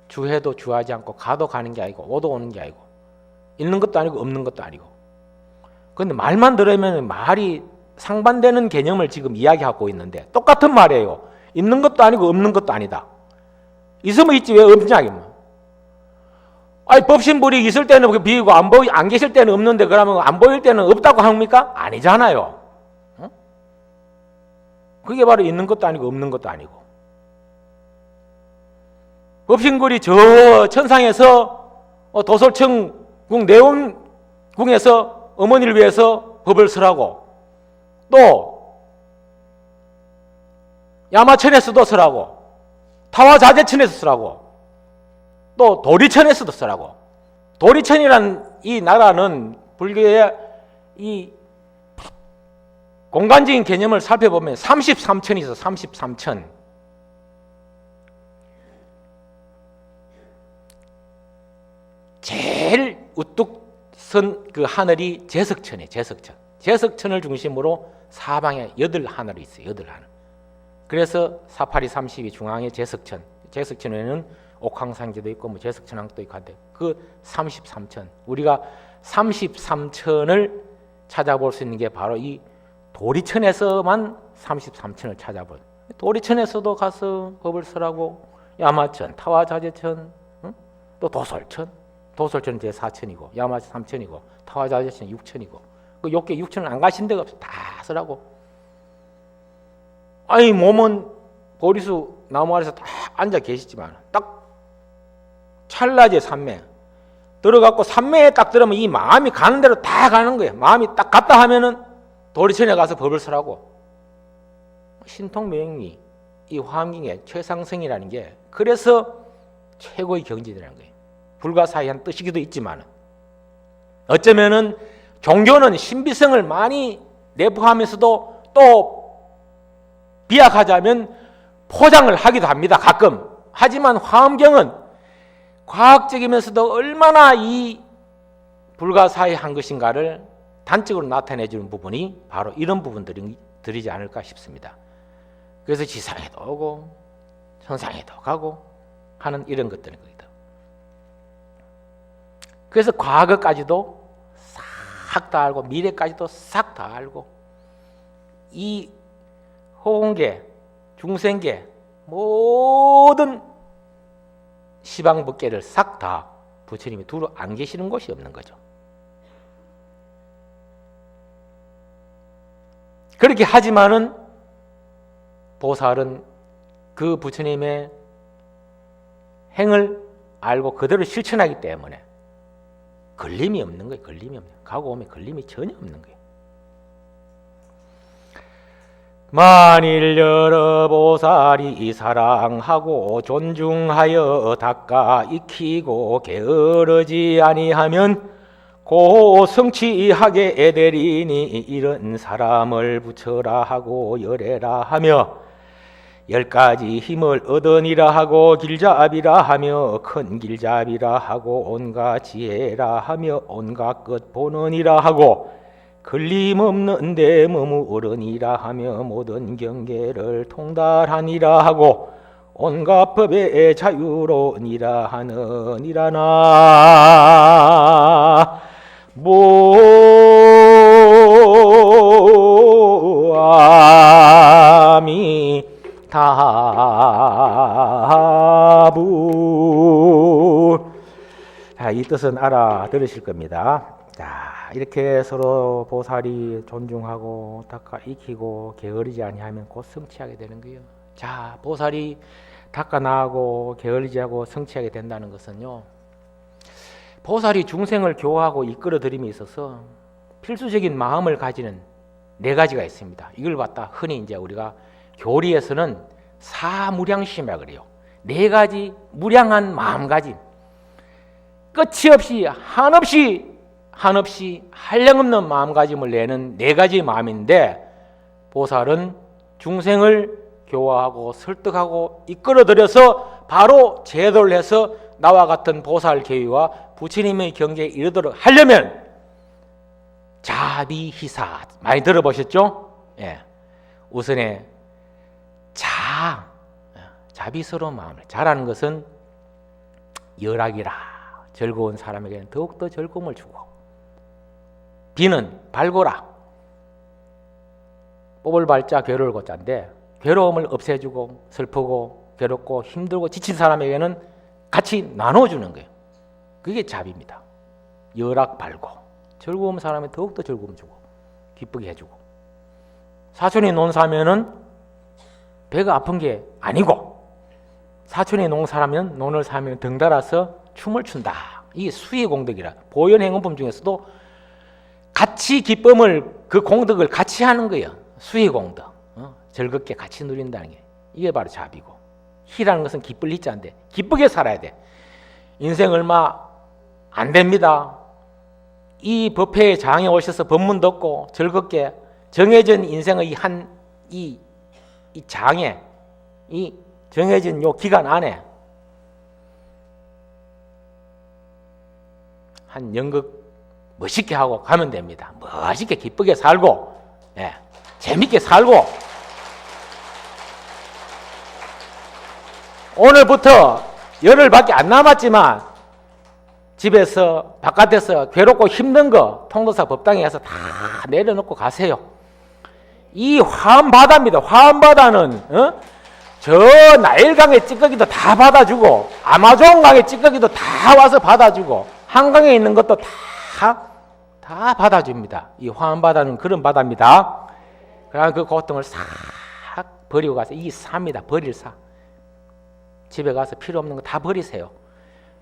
주해도 주하지 않고 가도 가는 게 아니고 오도 오는 게 아니고 있는 것도 아니고 없는 것도 아니고. 그런데 말만 들으면 말이 상반되는 개념을 지금 이야기하고 있는데 똑같은 말이에요. 있는 것도 아니고 없는 것도 아니다. 있으면 있지 왜 없냐. 아니, 법신불이 있을 때는 비고 안 계실 때는 없는데 그러면 안 보일 때는 없다고 합니까? 아니잖아요. 응? 그게 바로 있는 것도 아니고 없는 것도 아니고. 법신불이 저 천상에서 도솔청궁 내원궁에서 어머니를 위해서 법을 쓰라고, 또 야마천에서도 쓰라고, 타화자재천에서 쓰라고, 또 도리천에서도 쓰라고. 도리천이란 이 나라는 불교의 이 공간적인 개념을 살펴보면 33천이 있어. 33천. 제일 우뚝 선 그 하늘이 제석천이에요. 제석천. 제석천을 중심으로 사방에 8하늘이 있어요. 8하늘. 그래서 48이 30이 중앙에 제석천. 제석천에는 옥황상제도 있고 뭐 제석천왕도 있고 한데 그 33천. 우리가 33천을 찾아볼 수 있는 게 바로 이 도리천에서만 33천을 찾아볼. 도리천에서도 가서 법을 쓰라고 야마천, 타화자재천, 응? 또 도솔천. 도솔천은 제4천이고 야마천 3천이고 타화자재천은 6천이고 그 욕계 6천은 안 가신 데가 없어. 다 쓰라고. 아니 몸은 보리수 나무 아래서 다 앉아 계시지만 딱 찰나제 산매 들어갔고 산매에 딱 들어오면 이 마음이 가는 대로 다 가는 거예요. 마음이 딱 갔다 하면은 도리천에 가서 법을 쓰라고. 신통명리 이 화엄경의 최상승이라는 게 그래서 최고의 경지라는 거예요. 불가사의한 뜻이기도 있지만 어쩌면은 종교는 신비성을 많이 내포하면서도 또 비약하자면 포장을 하기도 합니다. 가끔. 하지만 화엄경은 과학적이면서도 얼마나 이 불가사의한 것인가를 단적으로 나타내주는 부분이 바로 이런 부분들이지 않을까 싶습니다. 그래서 지상에도 오고 천상에도 가고 하는 이런 것들인 겁니다. 그래서 과거까지도 싹 다 알고 미래까지도 싹 다 알고 이 호응계, 중생계 모든 시방법계를 싹 다 부처님이 두루 안 계시는 곳이 없는 거죠. 그렇게 하지만은 보살은 그 부처님의 행을 알고 그대로 실천하기 때문에 걸림이 없는 거예요. 걸림이 없는 거예요. 가고 오면 걸림이 전혀 없는 거예요. 만일 여러 보살이 사랑하고 존중하여 닦아 익히고 게으르지 아니하면 고 성취하게 되리니 이런 사람을 부처라 하고 열애라 하며 10가지 힘을 얻으니라 하고 길잡이라 하며 큰 길잡이라 하고 온갖 지혜라 하며 온갖 것 보느니라 하고 걸림없는 데 머무르니라 하며 모든 경계를 통달하니라 하고 온갖 법에 자유로우니라 하느니라나 모아미 다부. 자, 이 뜻은 알아들으실 겁니다. 자, 이렇게 서로 보살이 존중하고 닦아 익히고 게으르지 아니하면 곧 성취하게 되는 거예요. 자, 보살이 닦아 나가고 게으르지 하고 성취하게 된다는 것은요, 보살이 중생을 교화하고 이끌어 들임에 있어서 필수적인 마음을 가지는 4가지가 있습니다. 이걸 갖다 흔히 이제 우리가 교리에서는 사무량심이라고 그래요. 4가지 무량한 마음가짐, 끝이 없이 한없이 한량없는 마음가짐을 내는 4가지 마음인데, 보살은 중생을 교화하고 설득하고 이끌어들여서 바로 제도를 해서 나와 같은 보살 계위와 부처님의 경계에 이르도록 하려면 자비희사 많이 들어보셨죠? 예. 우선에 자비스러운 마음을. 자라는 것은 열악이라 즐거운 사람에게는 더욱더 즐거움을 주고, 비는 발고라 뽑을 발자 괴로울 고자인데 괴로움을 없애주고 슬프고 괴롭고 힘들고 지친 사람에게는 같이 나눠주는 거예요. 그게 자비입니다. 열악 발고 즐거움 사람에 더욱더 즐거움 주고 기쁘게 해주고, 사촌이 논사면은 배가 아픈 게 아니고, 사촌이 농사라면 논을 사면 덩달아서 춤을 춘다. 이게 수의 공덕이라. 보현행원품 중에서도 같이 기쁨을, 그 공덕을 같이 하는 거예요. 수의 공덕. 즐겁게 같이 누린다는 게, 이게 바로 자비고, 희라는 것은 기쁠 희자인데 기쁘게 살아야 돼. 인생 얼마 안 됩니다. 이 법회에 장에 오셔서 법문 듣고 즐겁게 정해진 인생의 이 장에, 이 정해진 요 기간 안에 한 연극 멋있게 하고 가면 됩니다. 멋있게 기쁘게 살고, 예, 재밌게 살고, 오늘부터 열흘밖에 안 남았지만 집에서 바깥에서 괴롭고 힘든 거 통도사 법당에 가서 다 내려놓고 가세요. 이 화엄바다입니다. 화엄바다는 저 나일강의 찌꺼기도 다 받아주고 아마존강의 찌꺼기도 다 와서 받아주고 한강에 있는 것도 다 받아줍니다. 이 화엄바다는 그런 바다입니다. 그러나 그 고통을 싹 버리고 가서 이 사입니다. 버릴 사. 집에 가서 필요 없는 거 다 버리세요.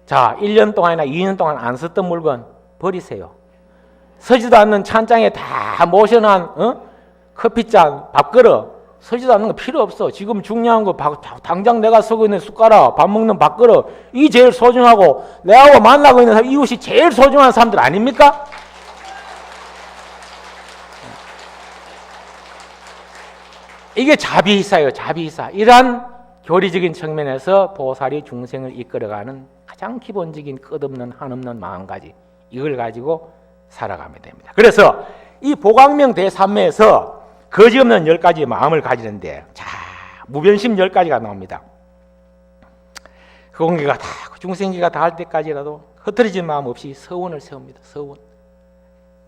자, 1년 동안이나 2년 동안 안 썼던 물건 버리세요. 서지도 않는 찬장에 다 모셔놓은 커피잔, 밥그릇 서지도 않는 거 필요 없어. 지금 중요한 거 당장 내가 쓰고 있는 숟가락, 밥 먹는 밥그릇 이 제일 소중하고 내하고 만나고 있는 사람, 이웃이 제일 소중한 사람들 아닙니까? 이게 자비이사예요. 자비이사. 이러한 교리적인 측면에서 보살이 중생을 이끌어가는 가장 기본적인 끝없는 한없는 마음가짐, 이걸 가지고 살아가면 됩니다. 그래서 이 보광명 대삼매에서 거지없는 10가지의 마음을 가지는데, 자, 무변심 10가지가 나옵니다. 그 공기가 다, 중생기가 다 할 때까지라도 흐트러진 마음 없이 서원을 세웁니다. 서원.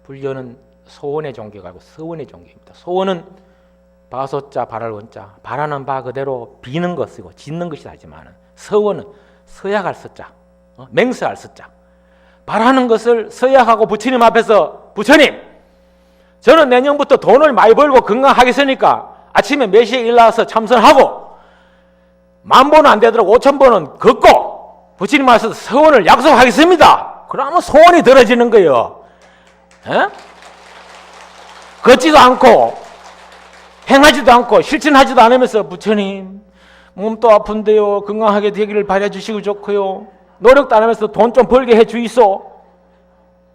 불교는 소원의 종교가 아니고 서원의 종교입니다. 소원은 바소자 바랄 원자, 바라는 바 그대로 비는 것 쓰고 짓는 것이 하지만 서원은 서약할 서자, 맹세할 서자, 바라는 것을 서약하고 부처님 앞에서, 부처님, 저는 내년부터 돈을 많이 벌고 건강하겠으니까 아침에 몇 시에 일어나서 참선하고 10,000번은 안 되도록 5,000번은 걷고 부처님 앞에서 서원을 약속하겠습니다. 그러면 소원이 들어지는 거예요. 에? 걷지도 않고 행하지도 않고 실천하지도 않으면서 부처님 몸도 아픈데요, 건강하게 되기를 바라주시고 좋고요, 노력도 안 하면서 돈 좀 벌게 해 주이소.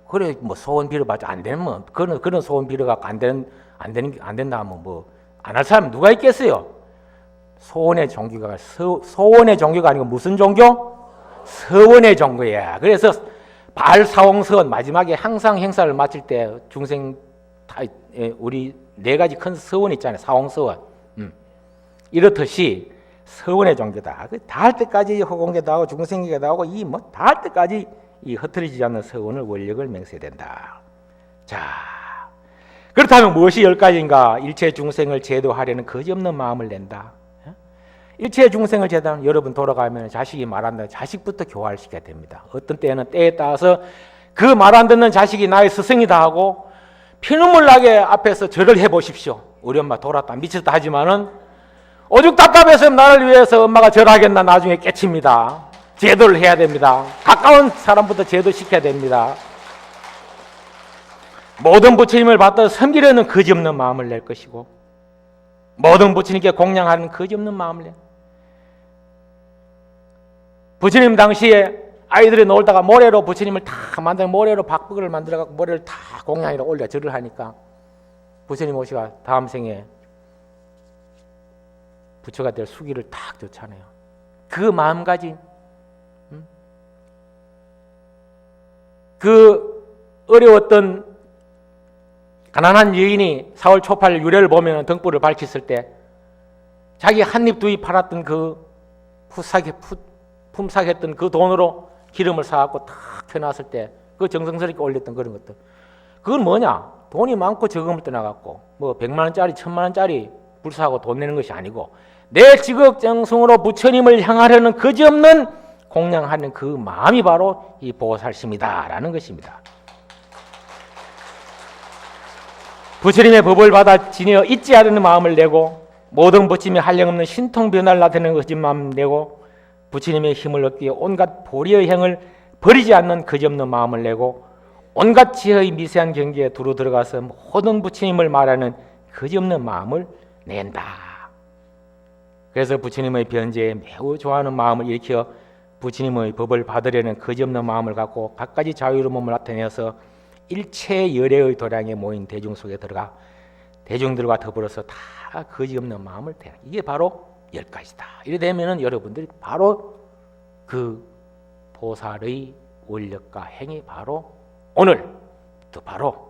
그래, 뭐 소원 빌어봐도 안 되면 그런 소원 빌어갖고 안 된다 하면 뭐 안 할 사람 누가 있겠어요? 소원의 종교가 소원의 종교가 아니고 무슨 종교? 서원의 종교야. 그래서 발사홍서원 마지막에 항상 행사를 마칠 때 중생 다 우리 4가지 큰 서원 있잖아요. 사홍서원. 이렇듯이 서원의 종교다. 다 할 때까지 허공계도 하고 중생계도 하고 이 뭐 다 할 때까지 이 흐트러지지 않는 서원을 원력을 맹세해야 된다. 자, 그렇다면 무엇이 10가지인가? 일체 중생을 제도하려는 거지없는 마음을 낸다. 일체 중생을 제도하는, 여러분 돌아가면 자식이 말 안 듣는 자식부터 교화시켜야 됩니다. 어떤 때는 때에 따라서 그 말 안 듣는 자식이 나의 스승이다 하고 피눈물 나게 앞에서 절을 해보십시오. 우리 엄마 돌았다 미쳤다 하지만은 오죽 답답해서 나를 위해서 엄마가 절하겠나 나중에 깨칩니다. 제도를 해야 됩니다. 가까운 사람부터 제도시켜야 됩니다. 모든 부처님을 받들어 섬기려는 거지없는 마음을 낼 것이고 모든 부처님께 공양하는 거지없는 마음을 내. 부처님 당시에 아이들이 놀다가 모래로 부처님을 다 만들어 모래로 박박을 만들어갖고 모래를 다 공양이라 올려 절을 하니까 부처님 오시가 다음 생에 부처가 될 수기를 딱 좋잖아요. 그 마음가짐, 그 어려웠던 가난한 여인이 4월 초팔 유래를 보면 등불을 밝혔을 때 자기 한입 두입 팔았던 그 품삯했던 그 돈으로 기름을 사갖고 탁 켜놨을 때 그 정성스럽게 올렸던 그런 것들, 그건 뭐냐? 돈이 많고 적음을 떠나갖고 뭐 100만 원짜리 1000만 원짜리 불 사고 돈 내는 것이 아니고 내 지극정성으로 부처님을 향하려는 거지없는 공양하는 그 마음이 바로 이 보살심이다라는 것입니다. 부처님의 법을 받아 지내어 잊지 않는 마음을 내고 모든 부처님의 한량없는 신통 변화를 나타내는 거짓 마음 내고 부처님의 힘을 얻기 위해 온갖 보리의 행을 버리지 않는 거짓없는 마음을 내고 온갖 지혜의 미세한 경계에 두루 들어가서 모든 부처님을 말하는 거짓없는 마음을 낸다. 그래서 부처님의 변제에 매우 좋아하는 마음을 일으켜 부처님의 법을 받으려는 거짓없는 마음을 갖고 갖가지 자유로운 몸을 나타내어서 일체 열애의 도량에 모인 대중 속에 들어가 대중들과 더불어서 다 거지 없는 마음을 대하는, 이게 바로 10가지다. 이래 되면은 여러분들이 바로 그 보살의 원력과 행위, 바로 오늘 또 바로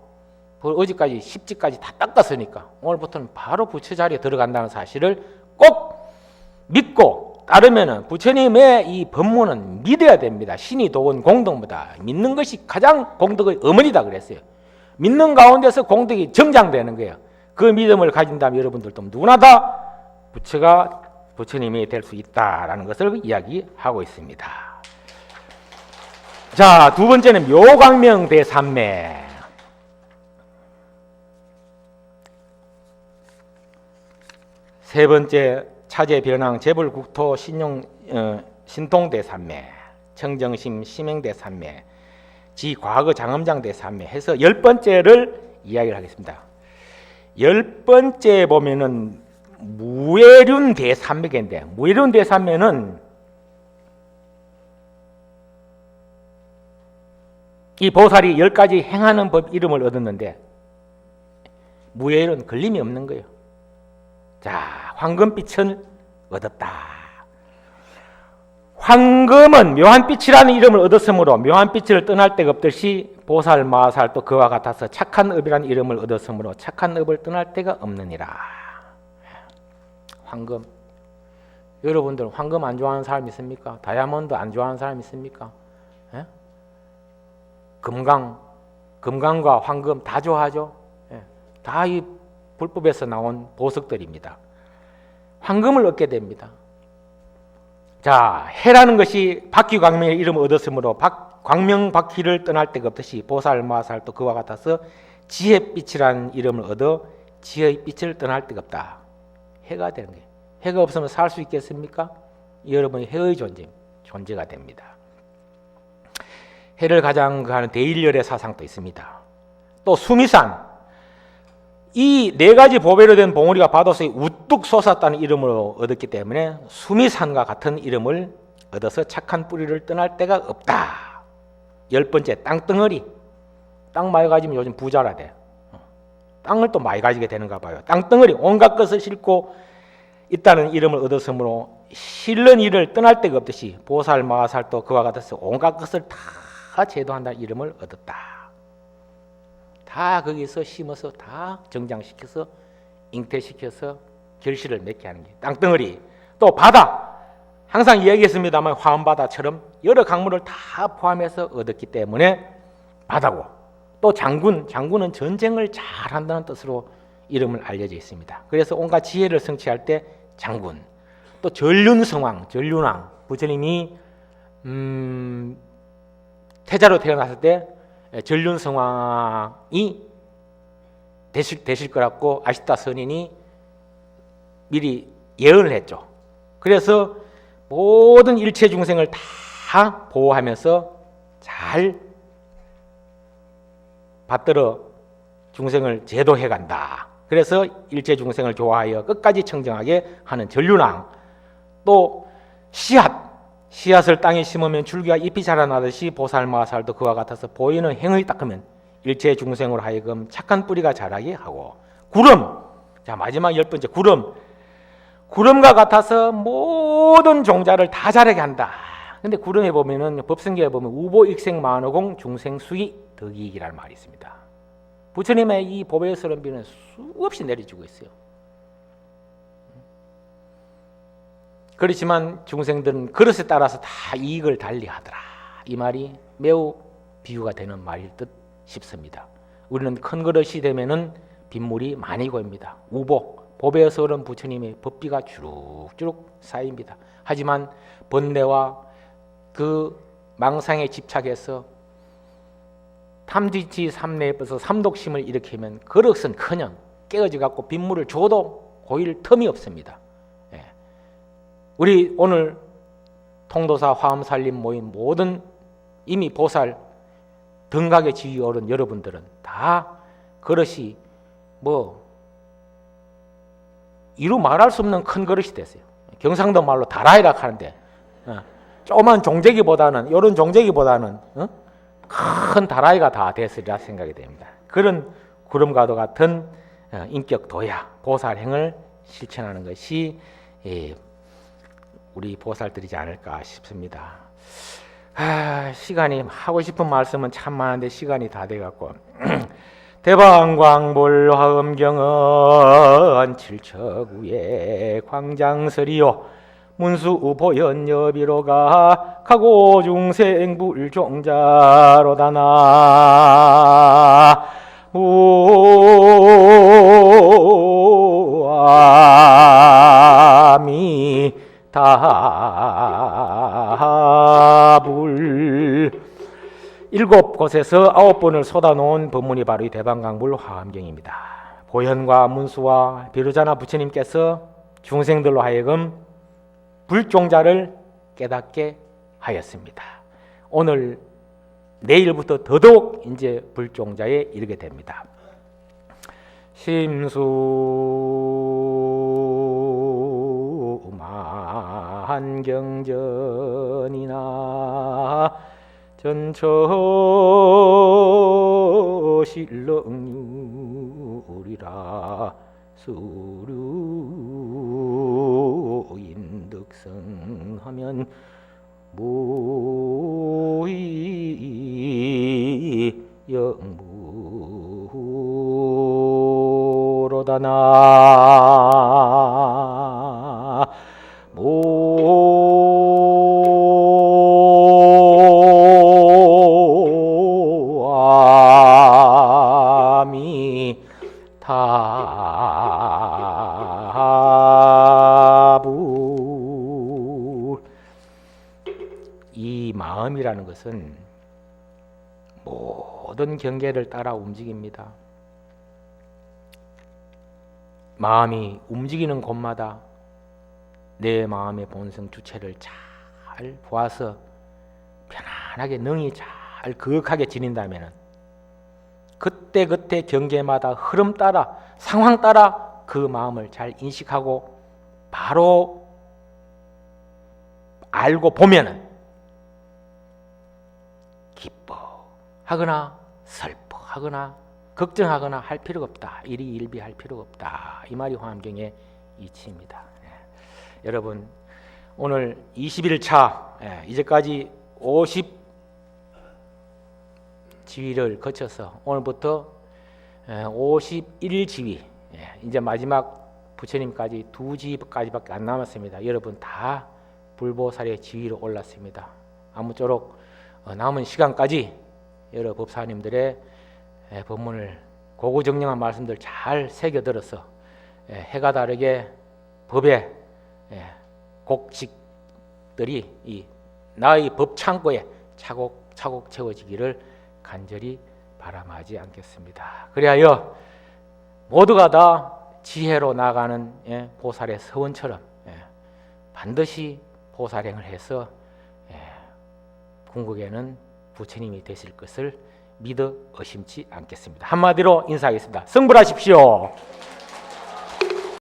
어제까지 10지까지 다 닦았으니까 오늘부터는 바로 부처 자리에 들어간다는 사실을 꼭 믿고 따르면은, 부처님의 이 법문은 믿어야 됩니다. 신이 도운 공덕보다 믿는 것이 가장 공덕의 어머니다 그랬어요. 믿는 가운데서 공덕이 정장되는 거예요. 그 믿음을 가진다면 여러분들도 누구나 다 부처가 부처님이 될 수 있다라는 것을 이야기하고 있습니다. 자, 두 번째는 묘광명 대삼매. 세 번째 차제 변왕 재불국토 신용 신통 대삼매, 청정심 심행 대삼매, 지 과거 장엄장 대삼매 해서 10번째를 이야기를 하겠습니다. 10번째 보면은 무예륜 대삼매인데, 무예륜 대삼매는 이 보살이 10가지 행하는 법 이름을 얻었는데, 무예륜은 걸림이 없는 거예요. 자, 황금빛을 얻었다. 황금은 묘한빛이라는 이름을 얻었으므로 묘한빛을 떠날 데가 없듯이 보살, 마살 또 그와 같아서 착한 업이라는 이름을 얻었으므로 착한 업을 떠날 데가 없느니라. 황금, 여러분들 황금 안 좋아하는 사람 있습니까? 다이아몬드 안 좋아하는 사람 있습니까? 예? 금강과 황금 다 좋아하죠. 예. 다 이 불법에서 나온 보석들입니다. 황금을 얻게 됩니다. 자, 해라는 것이 박귀광명의 이름을 얻었으므로 광명박귀를 떠날 데가 없듯이 보살, 마살 또 그와 같아서 지혜빛이라는 이름을 얻어 지혜의 빛을 떠날 데가 없다. 해가 되는 거예요. 해가 없으면 살 수 있겠습니까? 여러분이 해의 존재가 됩니다. 해를 가장 하는 대일열의 사상도 있습니다. 또 수미산, 이 4가지 보배로 된 봉우리가 바닷속에 우뚝 솟았다는 이름으로 얻었기 때문에 수미산과 같은 이름을 얻어서 착한 뿌리를 떠날 데가 없다. 10번째, 땅덩어리. 땅 많이 가지면 요즘 부자라 돼. 땅을 또 많이 가지게 되는가 봐요. 땅덩어리, 온갖 것을 싣고 있다는 이름을 얻었으므로 실른 이를 떠날 데가 없듯이 보살, 마살 또 그와 같아서 온갖 것을 다 제도한다는 이름을 얻었다. 다 거기서 심어서 다 정장시켜서 잉태시켜서 결실을 맺게 하는 게 땅덩어리. 또 바다, 항상 이야기했습니다만 화엄바다처럼 여러 강물을 다 포함해서 얻었기 때문에 바다고, 또 장군은 전쟁을 잘한다는 뜻으로 이름을 알려져 있습니다. 그래서 온갖 지혜를 성취할 때 장군. 또 전륜성왕, 전륜왕, 부처님이 태자로 태어났을 때 전륜성왕이 되실 거라고 아시타 선인이 미리 예언을 했죠. 그래서 모든 일체 중생을 다 보호하면서 잘 받들어 중생을 제도해 간다. 그래서 일체 중생을 좋아하여 끝까지 청정하게 하는 전륜왕. 또 씨앗을 땅에 심으면 줄기와 잎이 자라나듯이 보살, 마살도 그와 같아서 보이는 행을 닦으면 일체 중생으로 하여금 착한 뿌리가 자라게 하고, 구름. 자, 마지막 10번째, 구름과 같아서 모든 종자를 다 자라게 한다. 근데 구름에 보면은 법성계에 보면 우보익생 만호공 중생수기 덕이익이라는 말이 있습니다. 부처님의 이 보배스러운 비는 수없이 내려주고 있어요. 그렇지만 중생들은 그릇에 따라서 다 이익을 달리하더라. 이 말이 매우 비유가 되는 말일 듯 싶습니다. 우리는 큰 그릇이 되면은 빗물이 많이 고입니다. 보배에서 흐른 부처님의 법비가 주룩주룩 쌓입니다. 하지만 번뇌와 그 망상에 집착해서 탐지치 삼내에서 삼독심을 일으키면 그릇은 그냥 깨어져 갖고 빗물을 줘도 고일 틈이 없습니다. 우리 오늘 통도사 화엄살림 모임 모든 이미 보살 등각의 지위에 오른 여러분들은 다 그릇이 이루 말할 수 없는 큰 그릇이 됐어요. 경상도 말로 다라이락 하는데 조그만 종재기보다는, 이런 종재기보다는 큰 다라이가 다 됐으리라 생각이 됩니다. 그런 구름과도 같은 인격 도야 보살행을 실천하는 것이 우리 보살들이지 않을까 싶습니다. 시간이 하고 싶은 말씀은 참 많은데 시간이 다 돼갖고 대방광불 화엄경은 칠척우에 광장설이요 문수보현 여비로가 가고 중생불종자로다나 무아미타불 일곱 곳에서 9번을 쏟아놓은 법문이 바로 이 대방광불 화엄경입니다. 보현과 문수와 비로자나 부처님께서 중생들로 하여금 불종자를 깨닫게 하였습니다. 오늘 내일부터 더더욱 이제 불종자에 이르게 됩니다. 심수만경전이나 전처실렁유리라 수류인득성하면 무의 영무로다나 무아미타불. 이 마음이라는 것은 모든 경계를 따라 움직입니다. 마음이 움직이는 곳마다 내 마음의 본성 주체를 잘 보아서 편안하게 능히 잘 거역하게 지닌다면 그때그때 경계마다 흐름 따라 상황 따라 그 마음을 잘 인식하고 바로 알고 보면은 기뻐하거나 슬퍼하거나 걱정하거나 할 필요가 없다. 일희일비할 필요가 없다. 이 말이 화엄경의 이치입니다. 여러분 오늘 21차 이제까지 50지위를 거쳐서 오늘부터 51지위 이제 마지막 부처님까지 2지위까지밖에 안 남았습니다. 여러분 다 불보살의 지위로 올랐습니다. 아무쪼록 남은 시간까지 여러 법사님들의 법문을 고구정령한 말씀들 잘 새겨들어서 해가 다르게 법의 곡식들이 이 나의 법창고에 차곡차곡 채워지기를 간절히 바람하지 않겠습니다. 그리하여 모두가 다 지혜로 나가는 보살의 서원처럼 반드시 보살행을 해서 궁극에는 부처님이 되실 것을 믿어 의심치 않겠습니다. 한마디로 인사하겠습니다. 성불하십시오.